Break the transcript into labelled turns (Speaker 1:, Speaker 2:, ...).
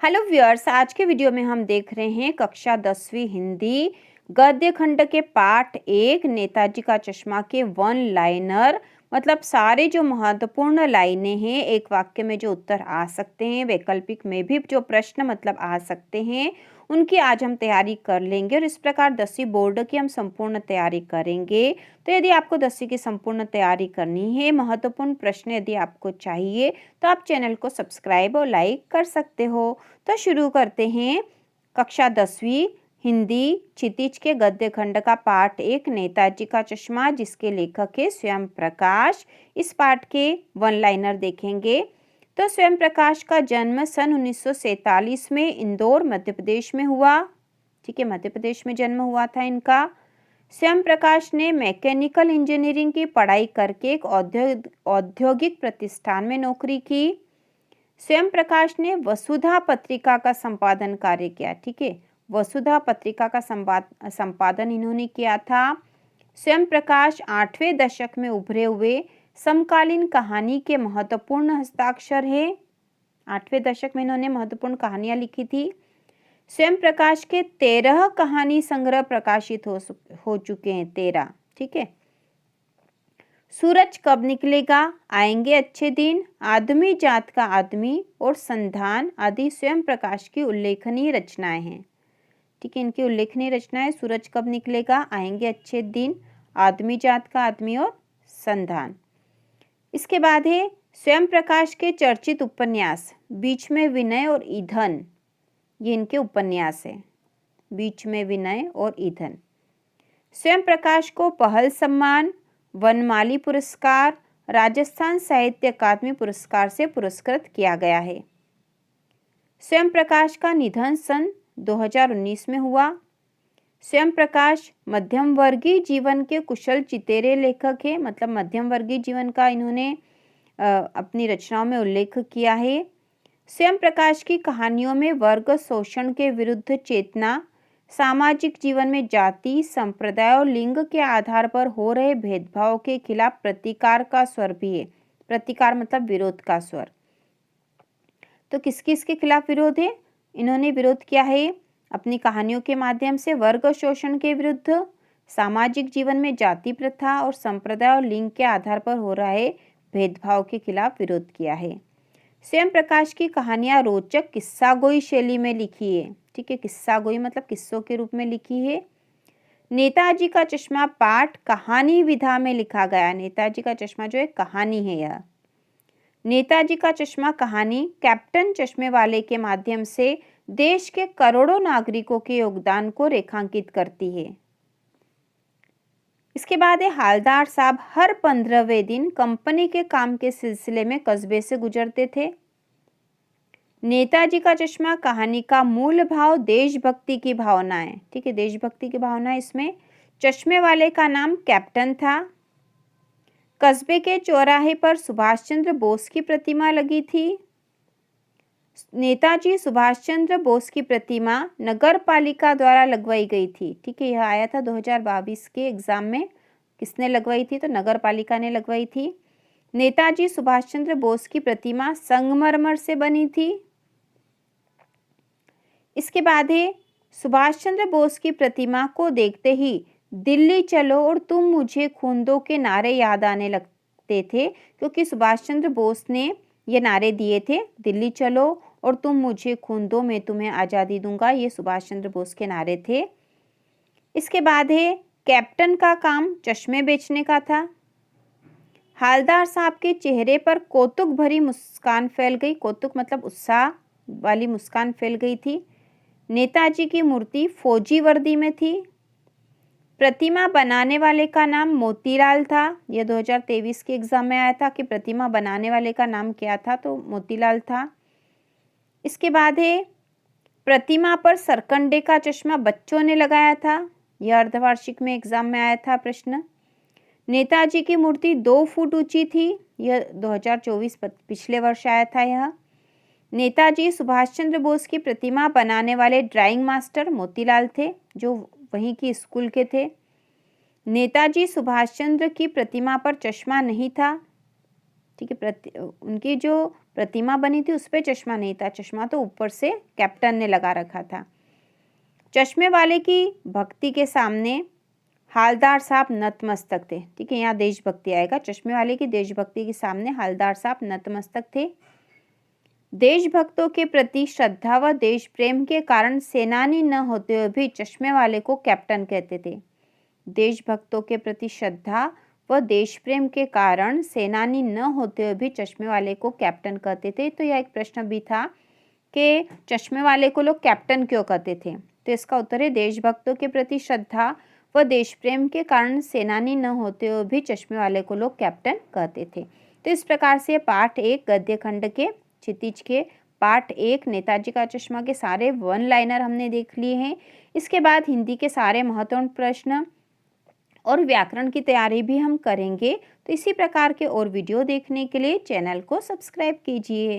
Speaker 1: Hello viewers, आज के video में हम देख रहे हैं कक्षा 10वीं हिंदी गद्य खंड के पाठ 1 नेताजी का चश्मा के वन लाइनर। मतलब सारे जो महत्वपूर्ण लाइनें हैं, एक वाक्य में जो उत्तर आ सकते हैं, वैकल्पिक में भी जो प्रश्न मतलब आ सकते हैं, उनकी आज हम तैयारी कर लेंगे। और इस प्रकार 10वीं बोर्ड की हम संपूर्ण तैयारी करेंगे। तो यदि आपको 10वीं की संपूर्ण तैयारी करनी है, महत्वपूर्ण प्रश्न यदि आपको चाहिए, तो आप चैनल को सब्सक्राइब और लाइक कर सकते हो। तो शुरू करते हैं। कक्षा 10वीं हिंदी क्षितिज के गद्य खंड का पाठ 1 नेताजी का चश्मा, जिसके लेखक है स्वयं प्रकाश। इस पाठ के वन लाइनर देखेंगे। तो स्वयं प्रकाश का जन्म सन 1947 में इंदौर मध्य प्रदेश में हुआ। ठीक है, मध्य प्रदेश में जन्म हुआ था इनका। स्वयं प्रकाश ने मैकेनिकल इंजीनियरिंग की पढ़ाई करके एक औद्योगिक प्रतिष्ठान में नौकरी की। स्वयं प्रकाश ने वसुधा पत्रिका का संपादन कार्य किया। ठीक है, वसुधा पत्रिका का संपादन इन्होंने किया था। स्वयं प्रकाश 8वें दशक में उभरे हुए समकालीन कहानी के महत्वपूर्ण हस्ताक्षर है। 8वें दशक में इन्होंने महत्वपूर्ण कहानियां लिखी थी। स्वयं प्रकाश के 13 कहानी संग्रह प्रकाशित हो चुके हैं। 13। ठीक है। सूरज कब निकलेगा, आएंगे अच्छे दिन, आदमी जात का आदमी और संधान आदि स्वयं प्रकाश की उल्लेखनीय रचनाएं हैं। ठीक है, इनकी उल्लेखनीय रचनाएं सूरज कब निकलेगा, आएंगे अच्छे दिन, आदमी जात का आदमी और संधान। इसके बाद है स्वयं प्रकाश के चर्चित उपन्यास बीच में विनय और ईंधन। ये इनके उपन्यास है, बीच में विनय और ईंधन। स्वयं प्रकाश को पहल सम्मान, वनमाली पुरस्कार, राजस्थान साहित्य अकादमी पुरस्कार से पुरस्कृत किया गया है। स्वयं प्रकाश का निधन सन 2019 में हुआ। स्वयं प्रकाश मध्यम वर्गीय जीवन के कुशल चितेरे लेखक है। मतलब मध्यम वर्गीय जीवन का इन्होंने अपनी रचनाओं में उल्लेख किया है। स्वयं प्रकाश की कहानियों में वर्ग शोषण के विरुद्ध चेतना, सामाजिक जीवन में जाति, संप्रदाय और लिंग के आधार पर हो रहे भेदभाव के खिलाफ प्रतिकार का स्वर भी है। प्रतिकार मतलब विरोध का स्वर। तो किस किस के खिलाफ विरोध है? इन्होंने विरोध किया है अपनी कहानियों के माध्यम से वर्ग शोषण के विरुद्ध, सामाजिक जीवन में जाति प्रथा और संप्रदाय और लिंग के आधार पर हो रहे भेदभाव के खिलाफ विरोध किया है। स्वयं प्रकाश की कहानियां रोचक किस्सागोई शैली में लिखी है। ठीक है, किस्सागोई मतलब किस्सों के रूप में लिखी है। नेताजी का चश्मा पाठ कहानी विधा में लिखा गया। नेताजी का चश्मा जो है कहानी है। यह नेताजी का चश्मा कहानी कैप्टन चश्मे वाले के माध्यम से देश के करोड़ों नागरिकों के योगदान को रेखांकित करती है। इसके बाद है हालदार साहब हर 15वें दिन कंपनी के काम के सिलसिले में कस्बे से गुजरते थे। नेताजी का चश्मा कहानी का मूल भाव देशभक्ति की भावना है। ठीक है, देशभक्ति की भावना। इसमें चश्मे वाले का नाम कैप्टन था। कस्बे के चौराहे पर सुभाष चंद्र बोस की प्रतिमा लगी थी। नेताजी सुभाष चंद्र बोस की प्रतिमा नगर पालिका द्वारा लगवाई गई थी। ठीक है, यह आया था 2022 के एग्जाम में। किसने लगवाई थी? तो नगर पालिका ने लगवाई थी। नेताजी सुभाष चंद्र बोस की प्रतिमा संगमरमर से बनी थी। इसके बाद है सुभाष चंद्र बोस की प्रतिमा को देखते ही दिल्ली चलो और तुम मुझे खून दो के नारे याद आने लगते थे, क्योंकि सुभाष चंद्र बोस ने ये नारे दिए थे, दिल्ली चलो और तुम मुझे खून दो, मैं तुम्हें आज़ादी दूंगा। ये सुभाष चंद्र बोस के नारे थे। इसके बाद है कैप्टन का काम चश्मे बेचने का था। हालदार साहब के चेहरे पर कौतुक भरी मुस्कान फैल गई। कौतुक मतलब उत्साह वाली मुस्कान फैल गई थी। नेताजी की मूर्ति फौजी वर्दी में थी। प्रतिमा बनाने वाले का नाम मोतीलाल था। यह 2023 के एग्जाम में आया था कि प्रतिमा बनाने वाले का नाम क्या था, तो मोतीलाल था। इसके बाद है प्रतिमा पर सरकंडे का चश्मा बच्चों ने लगाया था। यह अर्धवार्षिक में एग्जाम में आया था प्रश्न। नेताजी की मूर्ति 2 फुट ऊंची थी। यह 2024 पिछले वर्ष आया था। यह नेताजी सुभाष चंद्र बोस की प्रतिमा बनाने वाले ड्राइंग मास्टर मोतीलाल थे, जो वहीं की स्कूल के थे। नेताजी सुभाष चंद्र की प्रतिमा पर चश्मा नहीं था। ठीक है, उनकी जो प्रतिमा बनी थी उस पे चश्मा नहीं था, चश्मा तो ऊपर से कैप्टन ने लगा रखा था। चश्मे वाले की भक्ति के सामने हालदार साहब नतमस्तक थे। ठीक है, यहाँ देशभक्ति आएगा। चश्मे वाले की देशभक्ति के सामने हालदार साहब नतमस्तक थे। देशभक्तों के प्रति श्रद्धा व देश प्रेम के कारण सेनानी न होते हुए भी चश्मे वाले को कैप्टन कहते थे। देशभक्तों के प्रति श्रद्धा व देश प्रेम के कारण सेनानी न होते हुए भी चश्मे वाले को कैप्टन कहते थे। तो यह एक प्रश्न भी था कि चश्मे वाले को लोग कैप्टन क्यों कहते थे। तो इसका उत्तर है देशभक्तों के प्रति श्रद्धा व देश प्रेम के कारण सेनानी न होते हुए भी चश्मे वाले को लोग कैप्टन कहते थे। तो इस प्रकार से पाठ 1 गद्य खंड के क्षितिज के पार्ट 1 नेताजी का चश्मा के सारे वन लाइनर हमने देख लिए हैं। इसके बाद हिंदी के सारे महत्वपूर्ण प्रश्न और व्याकरण की तैयारी भी हम करेंगे। तो इसी प्रकार के और वीडियो देखने के लिए चैनल को सब्सक्राइब कीजिए।